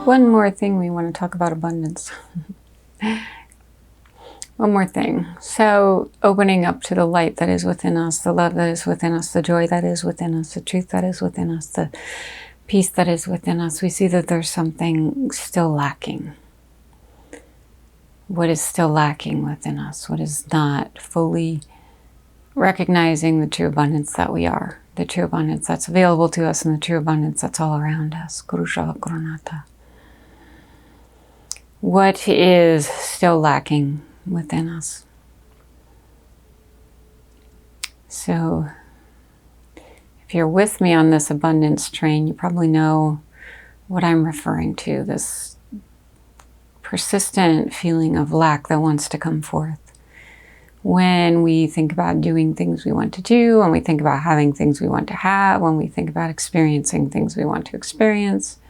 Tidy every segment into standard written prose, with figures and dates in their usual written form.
One more thing we want to talk about abundance. One more thing. So opening up to the light that is within us, the love that is within us, the joy that is within us, the truth that is within us, the peace that is within us. We see that there's something still lacking. What is still lacking within us? What is not fully recognizing the true abundance that we are, the true abundance that's available to us, and the true abundance that's all around us. What is still lacking within us? So if you're with me on this abundance train, you probably know what I'm referring to, this persistent feeling of lack that wants to come forth. When we think about doing things we want to do, when we think about having things we want to have, when we think about experiencing things we want to experience,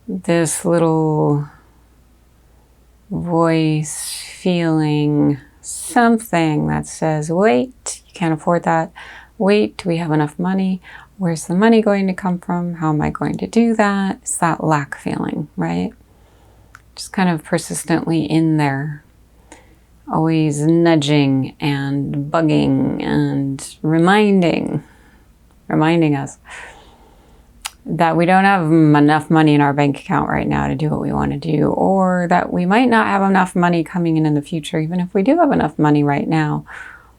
this little voice feeling something that says, wait, you can't afford that. Wait, do we have enough money? Where's the money going to come from? How am I going to do that? It's that lack feeling, right? Just kind of persistently in there, always nudging and bugging and reminding us that we don't have enough money in our bank account right now to do what we want to do, or that we might not have enough money coming in the future, even if we do have enough money right now.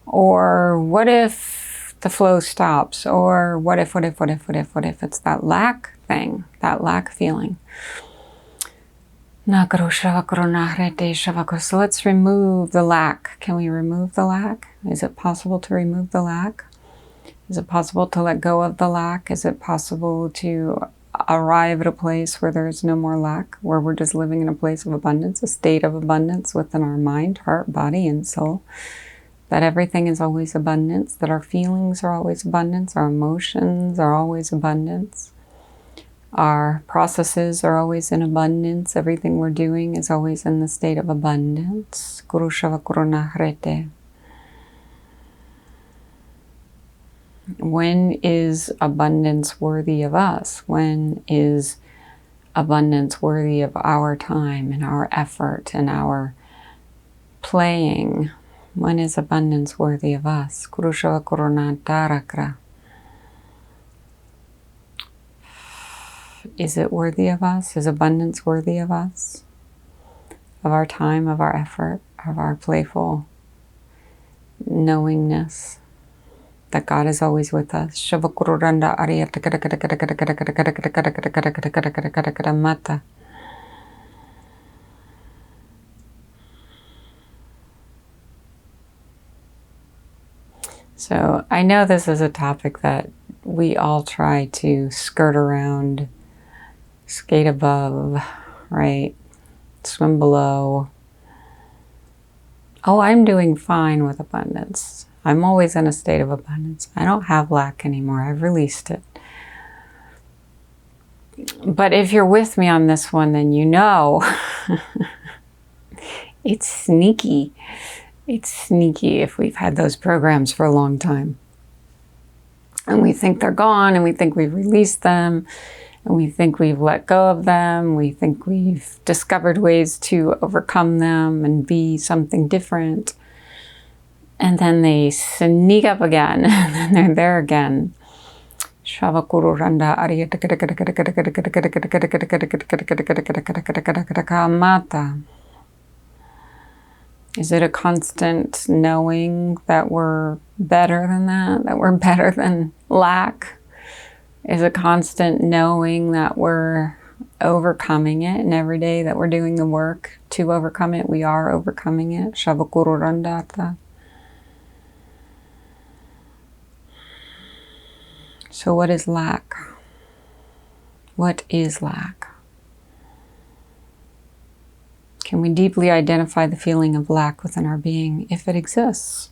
Or what if the flow stops? Or what if? It's that lack thing, that lack feeling. So let's remove the lack. Can we remove the lack? Is it possible to remove the lack? Is it possible to let go of the lack? Is it possible to arrive at a place where there is no more lack, where we're just living in a place of abundance, a state of abundance within our mind, heart, body, and soul? That everything is always abundance, that our feelings are always abundance, our emotions are always abundance, our processes are always in abundance, everything we're doing is always in the state of abundance. When is abundance worthy of us? When is abundance worthy of our time and our effort and our playing? When is abundance worthy of us? Is it worthy of us? Is abundance worthy of us? Of our time, of our effort, of our playful knowingness that God is always with us. So I know this is a topic that we all try to skirt around, skate above, right? Swim below. Oh, I'm doing fine with abundance. I'm always in a state of abundance. I don't have lack anymore. I've released it. But if you're with me on this one, then you know it's sneaky. It's sneaky if we've had those programs for a long time. And we think they're gone, and we think we've released them, and we think we've let go of them. We think we've discovered ways to overcome them and be something different. And then they sneak up again, and then they're there again. Is it a constant knowing that we're better than that we're better than lack? Is a constant knowing that we're overcoming it, and every day that we're doing the work to overcome it, we are overcoming it? So what is lack? What is lack? Can we deeply identify the feeling of lack within our being, if it exists?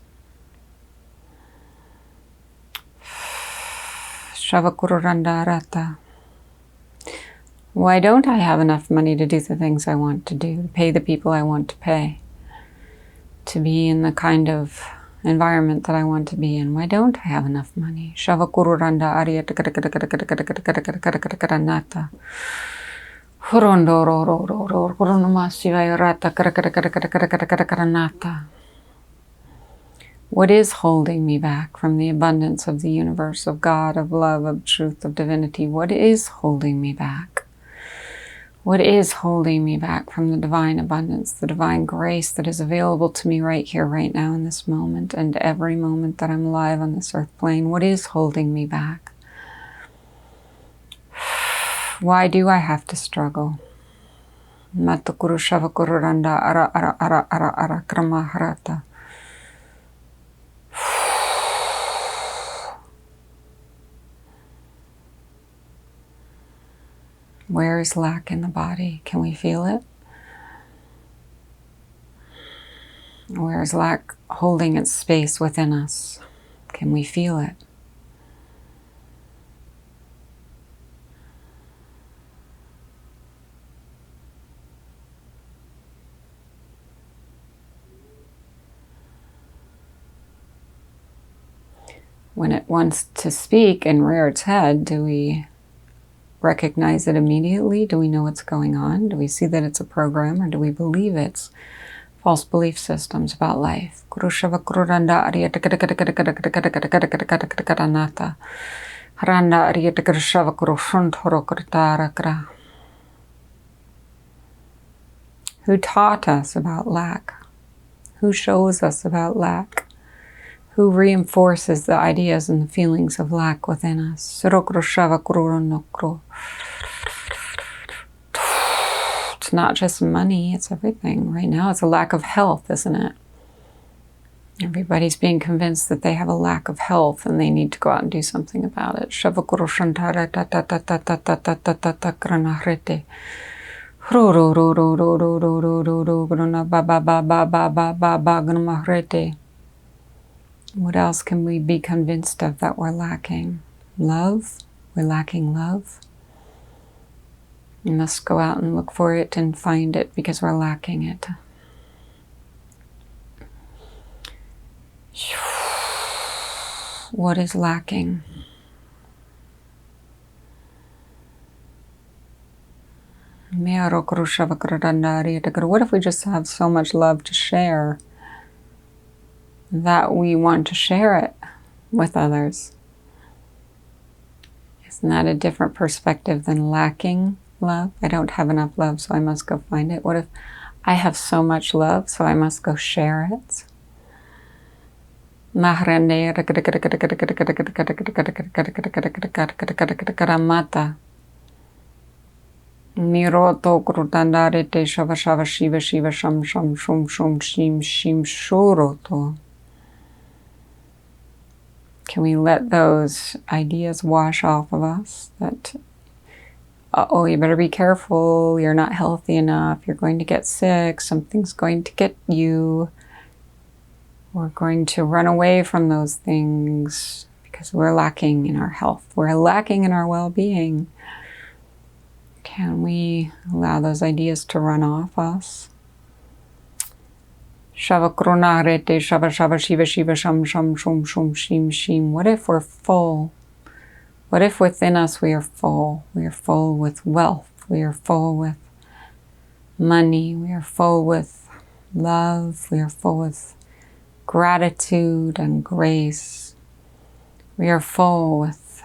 Why don't I have enough money to do the things I want to do, to pay the people I want to pay, to be in the kind of environment that I want to be in? Why don't I have enough money? Shavakururanda ariyata nata. What is holding me back from the abundance of the universe, of God, of love, of truth, of divinity? What is holding me back? What is holding me back from the divine abundance, the divine grace that is available to me right here, right now, in this moment, and every moment that I'm alive on this earth plane? What is holding me back? Why do I have to struggle? Matukuru shavakururanda ara ara ara ara ara krama harata. Where is lack in the body? Can we feel it? Where is lack holding its space within us? Can we feel it? When it wants to speak and rear its head, do we recognize it immediately? Do we know what's going on? Do we see that it's a program, or do we believe it's false belief systems about life? Who taught us about lack? Who shows us about lack? Who reinforces the ideas and the feelings of lack within us? It's not just money, it's everything. Right now it's a lack of health, isn't it? Everybody's being convinced that they have a lack of health and they need to go out and do something about it. What else can we be convinced of that we're lacking? Love? We're lacking love. We must go out and look for it and find it because we're lacking it. What is lacking? What if we just have so much love to share that we want to share it with others? Isn't that a different perspective than lacking love? I don't have enough love, so I must go find it. What if I have so much love, so I must go share it? Miroto krutandarete shava shava shiva shiva sham sham shum shum shim shim shuroto. Can we let those ideas wash off of us? That, oh, you better be careful, you're not healthy enough, you're going to get sick, something's going to get you. We're going to run away from those things because we're lacking in our health, we're lacking in our well-being. Can we allow those ideas to run off us? Shava rete shava shava shiva shiva sham sham shum shum shim shim. What if we're full? What if within us we are full? We are full with wealth. We are full with money. We are full with love. We are full with gratitude and grace. We are full with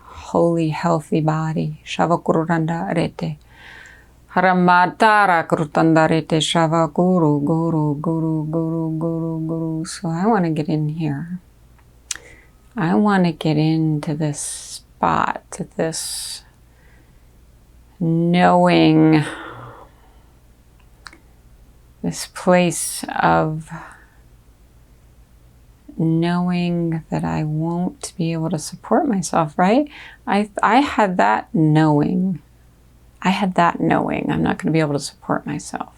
holy, healthy body. Shava kururanda arete. Haramatara krutanda arete shava guru, guru, guru, guru, guru, guru. So I want to get in here. I want to get into this spot, to this knowing, this place of knowing that I won't be able to support myself, right? I had that knowing. I had that knowing I'm not going to be able to support myself.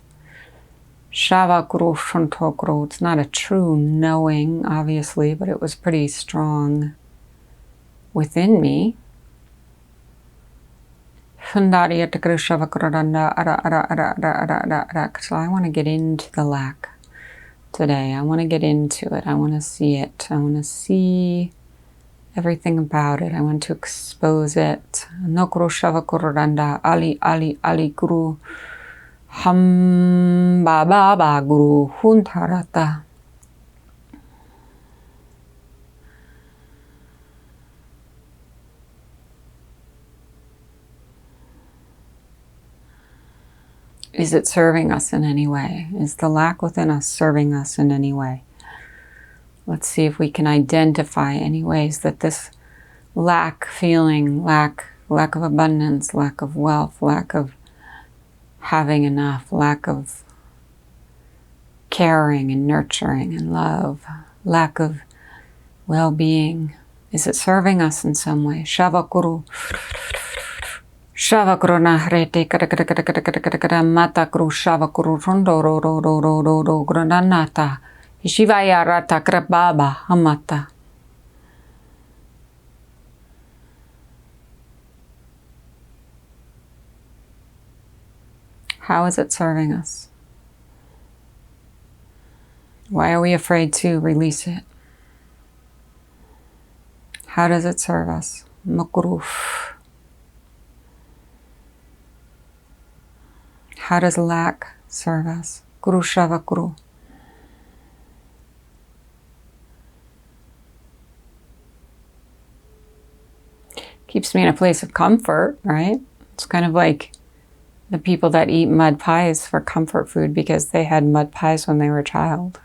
Shava guru shunto guru. It's not a true knowing, obviously, but it was pretty strong within me. So I want to get into the lack. today. I want to get into it. I want to see it. I want to see everything about it. I want to expose it. No kuru shava kururanda ali ali ali guru ham ba ba ba guru huntarata. Is it serving us in any way? Is the lack within us serving us in any way? Let's see if we can identify any ways that this lack feeling, lack of abundance, lack of wealth, lack of having enough, lack of caring and nurturing and love, lack of well-being, is it serving us in some way? Shavakuru. Shavakuru nahrete mata kuru shavakuru rondo ro ro ro ro ro ro granata. Shivaya rata krababa hamata. How is it serving us? Why are we afraid to release it? How does it serve us? Makuruf. How does lack serve us? Guru Shavakuru. Keeps me in a place of comfort, right? It's kind of like the people that eat mud pies for comfort food because they had mud pies when they were a child.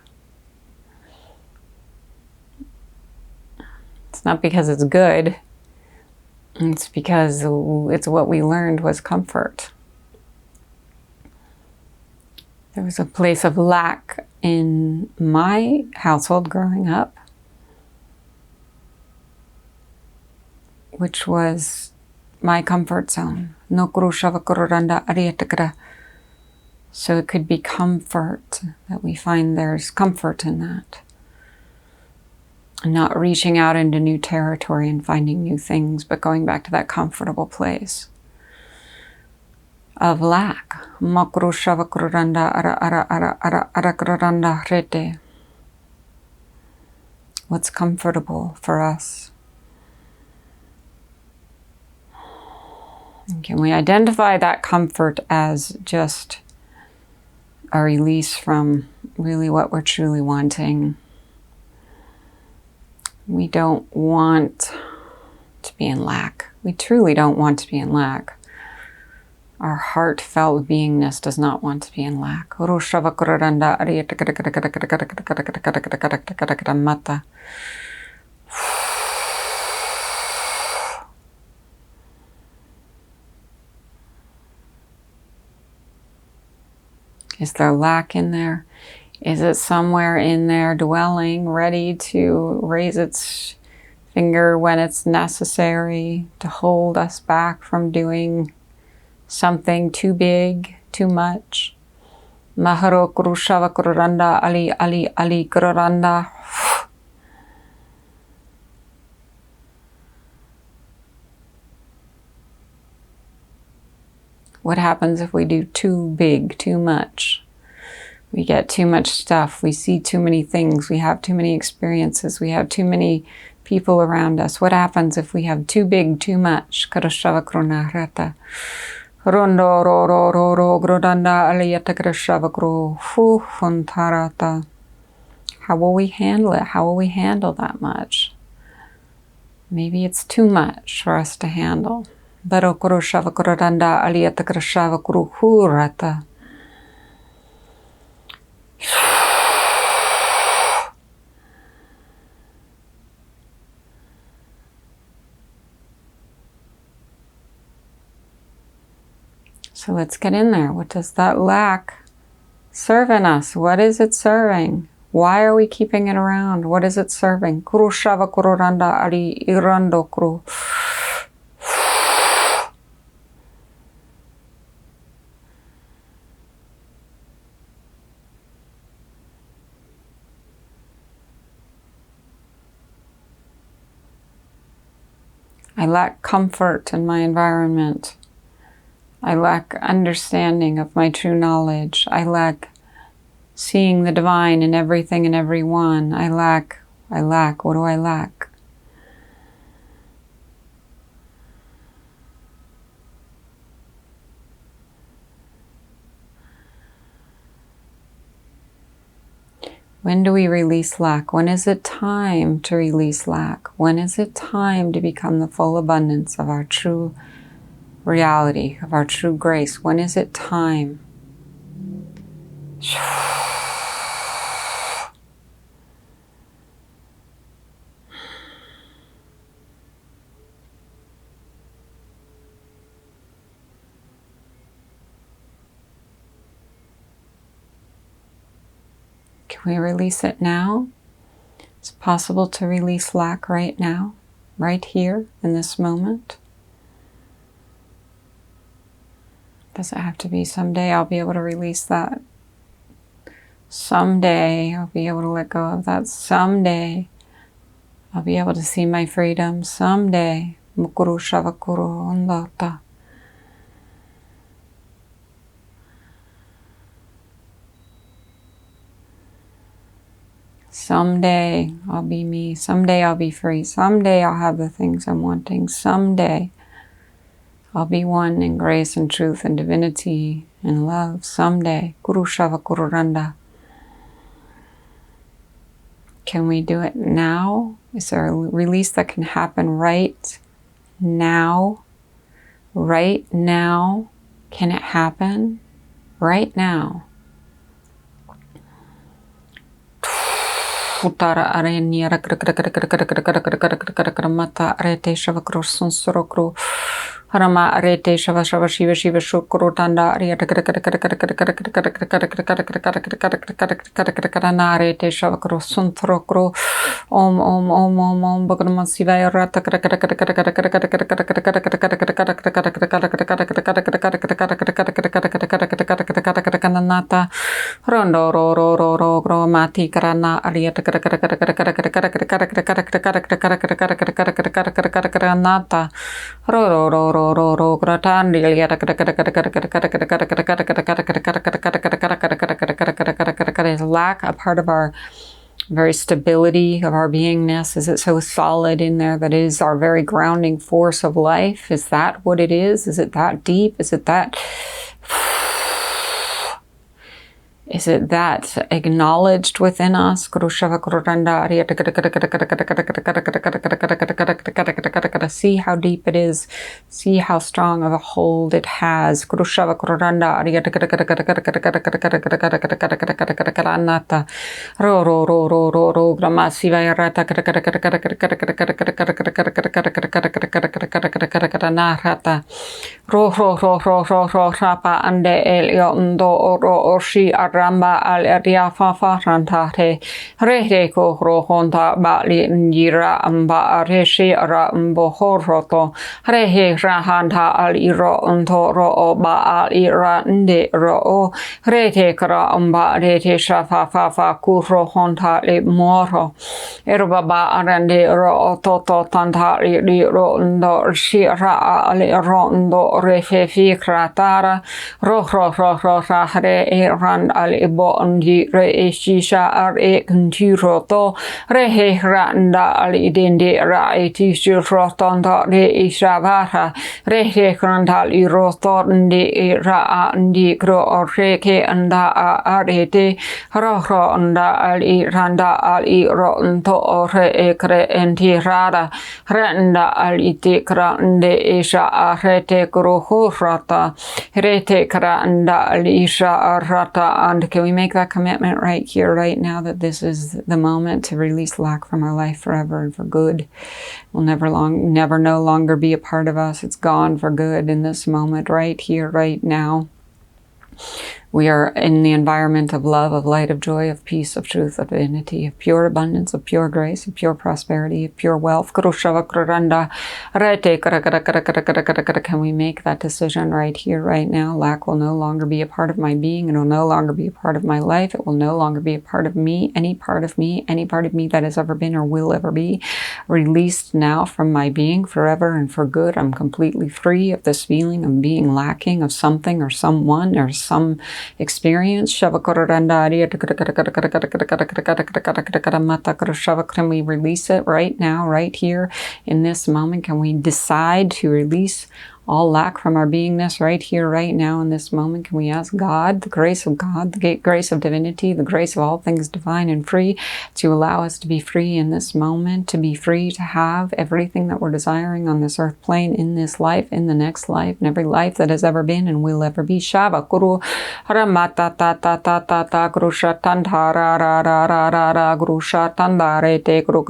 It's not because it's good. It's because it's what we learned was comfort. There was a place of lack in my household growing up, which was my comfort zone. So it could be comfort, that we find there's comfort in that. And not reaching out into new territory and finding new things, but going back to that comfortable place of lack. What's comfortable for us? And can we identify that comfort as just a release from really what we're truly wanting? We don't want to be in lack. We truly don't want to be in lack. Our heartfelt beingness does not want to be in lack. Is there lack in there? Is it somewhere in there dwelling, ready to raise its finger when it's necessary to hold us back from doing something too big, too much? Maharo kurushava kuranda ali ali ali kuranda. What happens if we do too big, too much? We get too much stuff. We see too many things. We have too many experiences. We have too many people around us. What happens if we have too big, too much? How will we handle it? How will we handle that much? Maybe it's too much for us to handle. So let's get in there. What does that lack serve in us? What is it serving? Why are we keeping it around? What is it serving? Kuru shava kuru randa ari irando kuru. I lack comfort in my environment. I lack understanding of my true knowledge. I lack seeing the divine in everything and everyone. I lack. What do I lack? When do we release lack? When is it time to release lack? When is it time to become the full abundance of our true reality, of our true grace? When is it time? Can we release it now? It's possible to release lack right now, right here in this moment. Does it have to be someday I'll be able to release that? Someday I'll be able to let go of that. Someday I'll be able to see my freedom. Someday. Mukuru shavakuru ondata. Someday I'll be me. Someday I'll be free. Someday I'll have the things I'm wanting. Someday I'll be one in grace and truth and divinity and love. Someday. Guru Shava Guru Randa. Can we do it now? Is there a release that can happen right now? Right now? Can it happen? Right now. Futara arenia mata arete shavakro sunsurokro harama arete shava shiva shiva shukro tanda aria arete shavakro sunsurokro om bhagwan sivaya rata nata rondo ro mati karana aria nata ro gratandi is lack a part of our very stability of our beingness? Is it so solid in there that it is our very grounding force of life? Is that what it is? Is it that deep? Is it that acknowledged within us? See how deep it is. See how strong of a hold it has. Ramba al eria fafa rantate rete ko rohonta bali njira amba reshi ra mbo horoto rehe rahanta al iro unto ro ba al ira nde ro rete kra amba rete shafa fafa ku rohonta le moro erba ba arande ro toto tanta li ro ndo shi ra al ro ndo refe fi kratara ro ra re ran al ibo andi re eshisha ar e kntiro to rehe randa al idende ra eti shirotanda re ishavara rehe krandal iroto ndi ra andi gro oreke anda arete rohro anda al iranda al iro nto ore ekre entirada renda al itikra nde isha arete gro hurata rete kra anda al isha arata. And can we make that commitment right here, right now, that this is the moment to release lack from our life forever and for good? Will never no longer be a part of us. It's gone for good in this moment, right here, right now. We are in the environment of love, of light, of joy, of peace, of truth, of divinity, of pure abundance, of pure grace, of pure prosperity, of pure wealth. Can we make that decision right here, right now? Lack will no longer be a part of my being. It will no longer be a part of my life. It will no longer be a part of me. Any part of me that has ever been or will ever be, released now from my being forever and for good. I'm completely free of this feeling of being lacking of something or someone or some experience. Can we release it right now, right here in this moment? Can we decide to release all lack from our beingness right here, right now in this moment? Can we ask God, the grace of God, the grace of divinity, the grace of all things divine and free, to allow us to be free in this moment, to be free to have everything that we're desiring on this earth plane, in this life, in the next life, in every life that has ever been and will ever be. Shava Guru Haramata ta ta ta ta ta Grusha Tandhara ra ra ra ra ra Grusha Tandare te Guru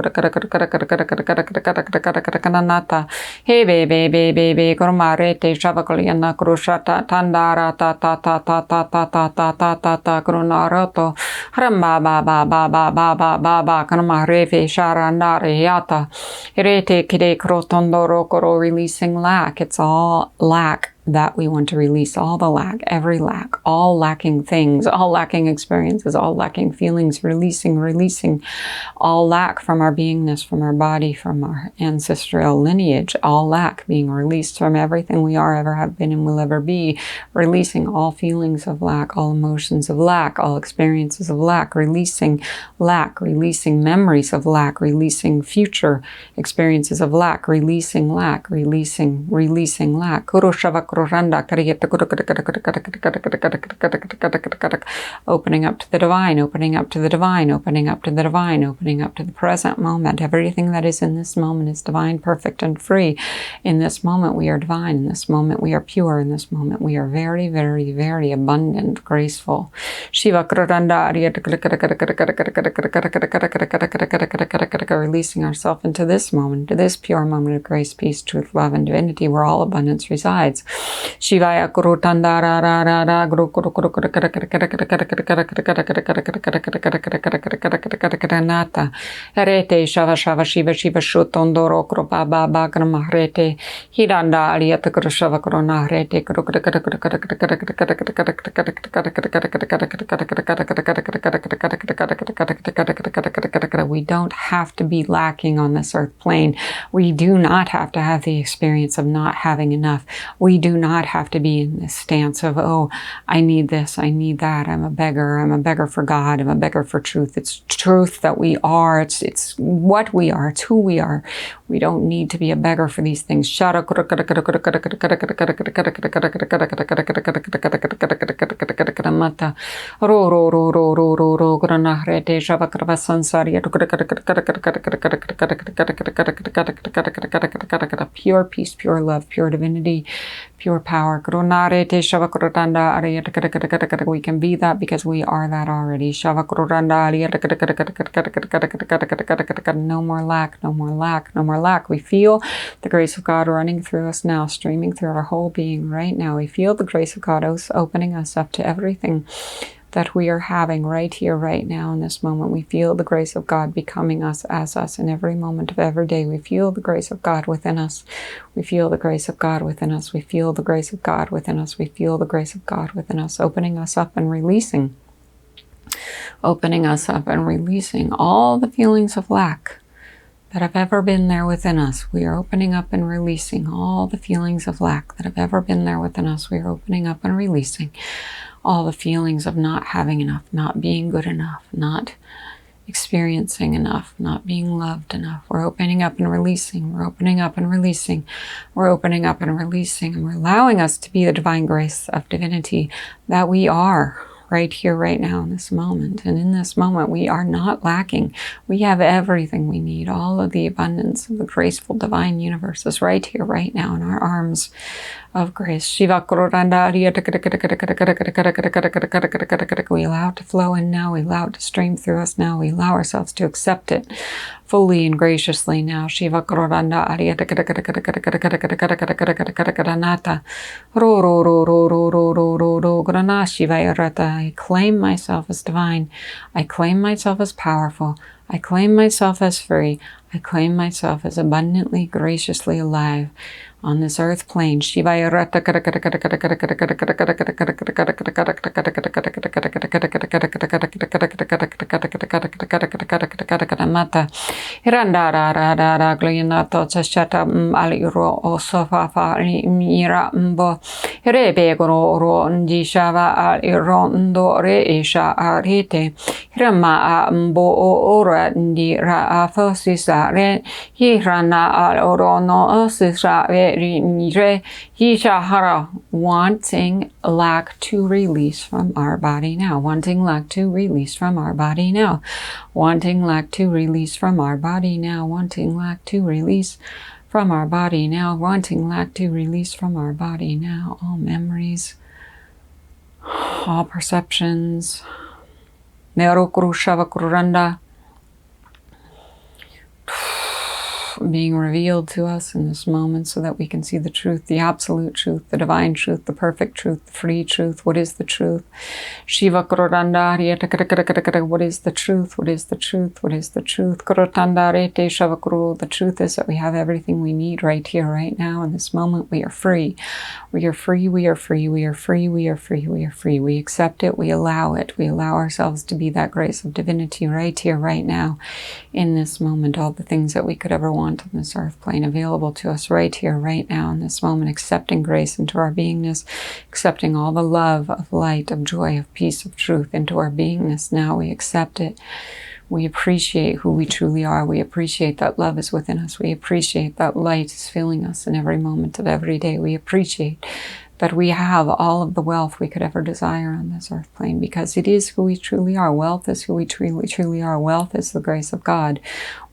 Nata Hey baby Rete Shavakaliana Krushata Tandara ta ta ta ta ta ta ta ta ta ta ta Grunaroto Ramba ba ba ba ba ba ba ba ba Kanama Reve Sharanare Yata Rete Kide Krotondoro Koro, releasing lack. It's all lack that we want to release, all the lack, every lack, all lacking things, all lacking experiences, all lacking feelings, releasing all lack from our beingness, from our body, from our ancestral lineage, all lack being released from everything we are, ever have been, and will ever be, releasing all feelings of lack, all emotions of lack, all experiences of lack, releasing memories of lack, releasing future experiences of lack, releasing lack, releasing lack. Opening up to the divine, opening up to the divine, opening up to the divine, opening up to the present moment. Everything that is in this moment is divine, perfect, and free. In this moment we are divine. In this moment we are pure. In this moment we are very, very, very abundant, graceful. Shiva releasing ourselves into this moment, to this pure moment of grace, peace, truth, love, and divinity, where all abundance resides. Shivaya Guru Tandara ra ra ra Guru Guru Guru Nata Rete Shava Shava Shiva Shiva Shutondoro Kropa Baba Gramahrete Hiranda Aliata Guru Shava Corona Rete Guru We don't have to be lacking on this earth plane. We do not have to have the experience of not having enough. We do not have to be in this stance of, oh, I need this, I need that, I'm a beggar for God, I'm a beggar for truth. It's truth that we are, it's what we are, it's who we are. We don't need to be a beggar for these things. Pure peace, pure love, pure divinity, pure power. We can be that because we are that already. No more lack, no more lack, no more lack. We feel the grace of God running through us now, streaming through our whole being right now. We feel the grace of God opening us up to everything that we are having right here, right now, in this moment. We feel the grace of God becoming us as us in every moment of every day. We feel the grace of God within us. We feel the grace of God within us. We feel the grace of God within us. We feel the grace of God within us, opening us up and releasing. Opening us up and releasing all the feelings of lack that have ever been there within us. We are opening up and releasing all the feelings of lack that have ever been there within us. We are opening up and releasing all the feelings of not having enough, not being good enough, not experiencing enough, not being loved enough. We're opening up and releasing. We're opening up and releasing. We're opening up and releasing. And we're allowing us to be the divine grace of divinity that we are right here, right now, in this moment. And in this moment, we are not lacking. We have everything we need. All of the abundance of the graceful divine universe is right here, right now, in our arms of grace. Shiva Kuranda. We allow it to flow in now. We allow it to stream through us now. We allow ourselves to accept it fully and graciously now. Shiva Kuranda. I claim myself as divine. I claim myself as powerful. I claim myself as free. I claim myself as abundantly, graciously alive. on this earth plane. Shivaya rata mata hirandara glinato chashata aliro osofafa mira mbo rebegoro ro ndishava aliro ndo re isha arite hirama mbo ora ndira afosisa re hirana alorono osisa re hishahara, wanting lack to release from our body now, wanting lack to release from our body now, wanting lack to release from our body now, wanting lack to release from our body now, wanting lack to release from our body now, all memories, all perceptions, Nerokuru Shavakuranda, being revealed to us in this moment so that we can see the truth, the absolute truth, the divine truth, the perfect truth, the free truth. What is the truth? Shiva Kurotanda, what is the truth? What is the truth? What is the truth? Kurotanda Rete Shavakuru. The truth is that we have everything we need right here, right now. In this moment, we are free. We are free, we are free, we are free, we are free, we are free. We accept it, we allow it. We allow ourselves to be that grace of divinity right here, right now. In this moment, all the things that we could ever want on this earth plane available to us right here, right now, in this moment, accepting grace into our beingness, accepting all the love of light, of joy, of peace, of truth into our beingness. Now we accept it. We appreciate who we truly are. We appreciate that love is within us. We appreciate that light is filling us in every moment of every day. We appreciate that we have all of the wealth we could ever desire on this earth plane because it is who we truly are. Wealth is who we truly are. Wealth is the grace of God.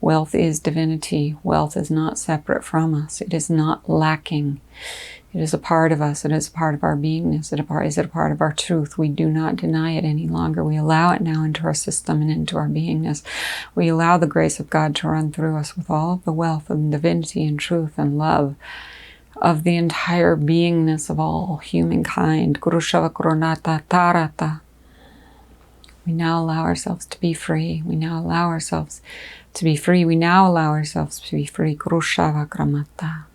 Wealth is divinity. Wealth is not separate from us. It is not lacking. It is a part of us. It is a part of our beingness. Is it a part of our truth? We do not deny it any longer. We allow it now into our system and into our beingness. We allow the grace of God to run through us with all of the wealth and divinity and truth and love of the entire beingness of all humankind. Kurushava Kurunata Tarata. We now allow ourselves to be free. We now allow ourselves to be free. We now allow ourselves to be free. Kurushava Kramata.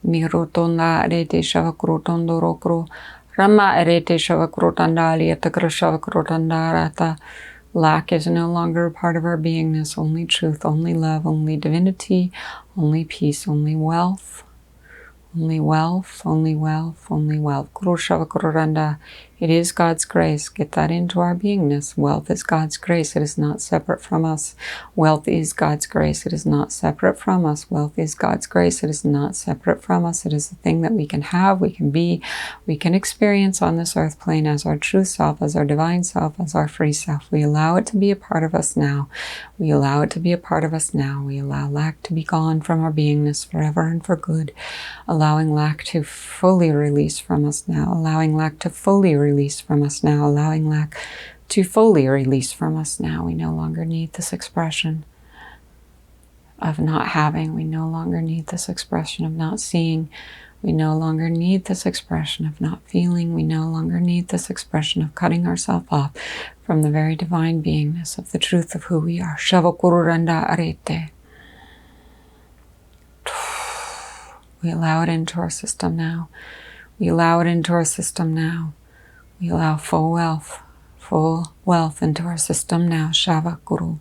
Mirotonda Arete Shavakurotondo Rokro Rama Arete Shavakurotanda Aliatakra Shavakurotanda Rata. Lack is no longer a part of our beingness, only truth, only love, only divinity, only peace, only wealth, only wealth, only wealth, only wealth. Kurushavakuranda. It is God's grace. Get that into our beingness. Wealth is God's grace. It is not separate from us. Wealth is God's grace. It is not separate from us. Wealth is God's grace. It is not separate from us. It is a thing that we can have, we can be, we can experience on this earth plane as our true self, as our divine self, as our free self. We allow it to be a part of us now. We allow it to be a part of us now. We allow lack to be gone from our beingness forever and for good. Allowing lack to fully release from us now. Allowing lack to fully release from us now, allowing lack to fully release from us now. We no longer need this expression of not having. We no longer need this expression of not seeing. We no longer need this expression of not feeling. We no longer need this expression of cutting ourselves off from the very divine beingness of the truth of who we are. Shavakururanda arete. We allow it into our system now. We allow it into our system now. We allow full wealth into our system now. Shava Guru.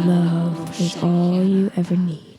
Love is all you ever need.